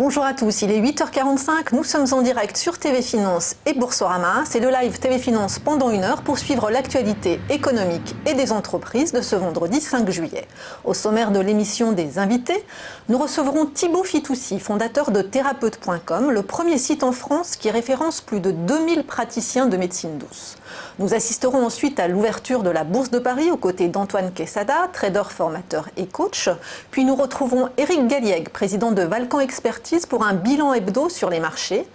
Bonjour à tous, il est 8h45, nous sommes en direct sur TV Finance et Boursorama. C'est le live TV Finance pendant 1 heure pour suivre l'actualité économique et des entreprises de ce vendredi 5 juillet. Au sommaire de l'émission des invités, nous recevrons Thibaut Fitoussi, fondateur de Thérapeute.com, le premier site en France qui référence plus de 2000 praticiens de médecine douce. Nous assisterons ensuite à l'ouverture de la Bourse de Paris aux côtés d'Antoine Quesada, trader, formateur et coach. Puis nous retrouverons Éric Galliègue, président de Valcan Expertise, pour un bilan hebdo sur les marchés.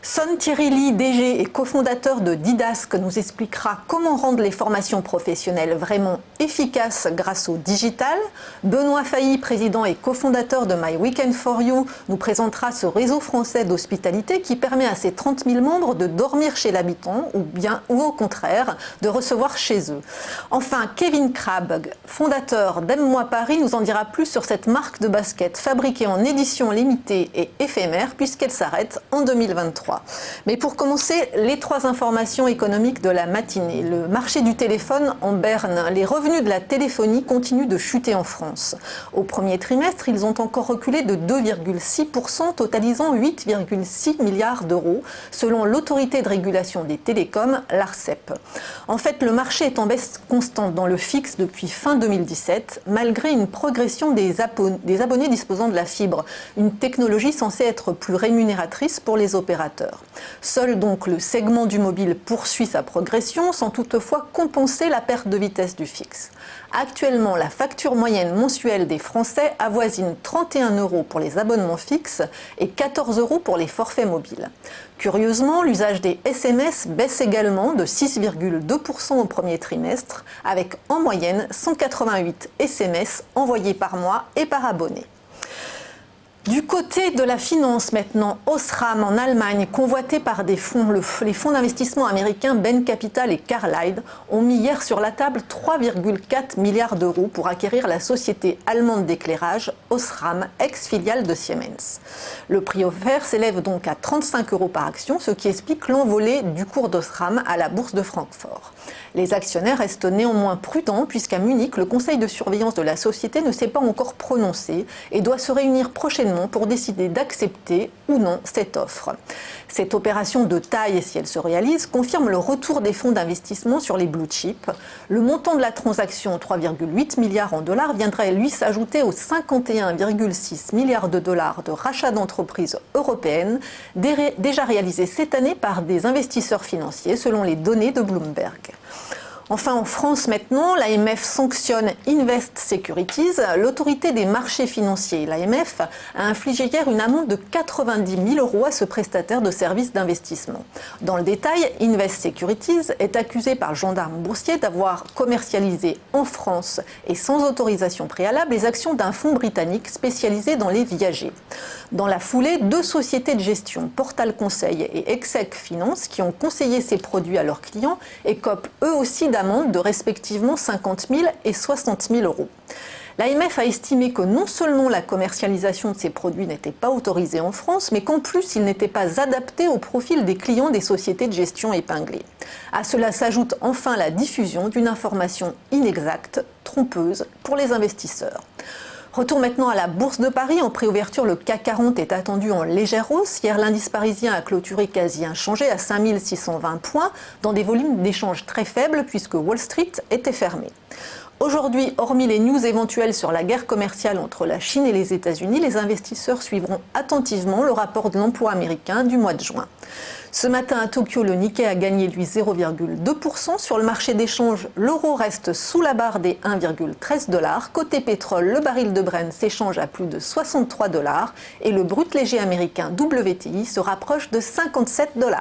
Son Thierry, DG et cofondateur de Didasque, nous expliquera comment rendre les formations professionnelles vraiment efficaces grâce au digital. Benoît Failly, président et cofondateur de My Weekend for You, nous présentera ce réseau français d'hospitalité qui permet à ses 30 000 membres de dormir chez l'habitant ou au contraire de recevoir chez eux. Enfin, Kevin Crabb, fondateur d'Aime-moi Paris, nous en dira plus sur cette marque de basket fabriquée en édition limitée et éphémère puisqu'elle s'arrête en 2023. Mais pour commencer, les 3 informations économiques de la matinée. Le marché du téléphone en berne. Les revenus de la téléphonie continuent de chuter en France. Au premier trimestre, ils ont encore reculé de 2,6%, totalisant 8,6 milliards d'euros, selon l'autorité de régulation des télécoms, l'ARCEP. En fait, le marché est en baisse constante dans le fixe depuis fin 2017, malgré une progression des abonnés disposant de la fibre, une technologie censée être plus rémunératrice pour les opérateurs. Seul donc le segment du mobile poursuit sa progression sans toutefois compenser la perte de vitesse du fixe. Actuellement, la facture moyenne mensuelle des Français avoisine 31 € pour les abonnements fixes et 14 € pour les forfaits mobiles. Curieusement, l'usage des SMS baisse également de 6,2% au premier trimestre, avec en moyenne 188 SMS envoyés par mois et par abonné. Du côté de la finance maintenant, Osram en Allemagne, convoité par des fonds, les fonds d'investissement américains Bain Capital et Carlyle, ont mis hier sur la table 3,4 milliards d'euros pour acquérir la société allemande d'éclairage Osram, ex-filiale de Siemens. Le prix offert s'élève donc à 35 € par action, ce qui explique l'envolée du cours d'Osram à la bourse de Francfort. Les actionnaires restent néanmoins prudents puisqu'à Munich, le conseil de surveillance de la société ne s'est pas encore prononcé et doit se réunir prochainement pour décider d'accepter ou non cette offre. Cette opération de taille, si elle se réalise, confirme le retour des fonds d'investissement sur les blue chips. Le montant de la transaction, 3,8 milliards en dollars, viendrait lui s'ajouter aux 51,6 milliards de dollars de rachat d'entreprises européennes déjà réalisés cette année par des investisseurs financiers selon les données de Bloomberg. Enfin, en France maintenant, l'AMF sanctionne Invest Securities. L'autorité des marchés financiers, l'AMF, a infligé hier une amende de 90 000 € à ce prestataire de services d'investissement. Dans le détail, Invest Securities est accusé par le gendarme boursier d'avoir commercialisé en France et sans autorisation préalable les actions d'un fonds britannique spécialisé dans les viagers. Dans la foulée, 2 sociétés de gestion, Portal Conseil et Exec Finance, qui ont conseillé ces produits à leurs clients, écopent eux aussi d'amende de respectivement 50 000 et 60 000 €. L'AMF a estimé que non seulement la commercialisation de ces produits n'était pas autorisée en France, mais qu'en plus ils n'étaient pas adaptés au profil des clients des sociétés de gestion épinglées. À cela s'ajoute enfin la diffusion d'une information inexacte, trompeuse pour les investisseurs. Retour maintenant à la Bourse de Paris. En préouverture, le CAC 40 est attendu en légère hausse. Hier, l'indice parisien a clôturé quasi inchangé à 5 620 points dans des volumes d'échanges très faibles puisque Wall Street était fermé. Aujourd'hui, hormis les news éventuelles sur la guerre commerciale entre la Chine et les États-Unis, les investisseurs suivront attentivement le rapport de l'emploi américain du mois de juin. Ce matin à Tokyo, le Nikkei a gagné lui 0,2%. Sur le marché d'échange, l'euro reste sous la barre des 1,13 $. Côté pétrole, le baril de Brent s'échange à plus de 63 $ et le brut léger américain WTI se rapproche de 57 $.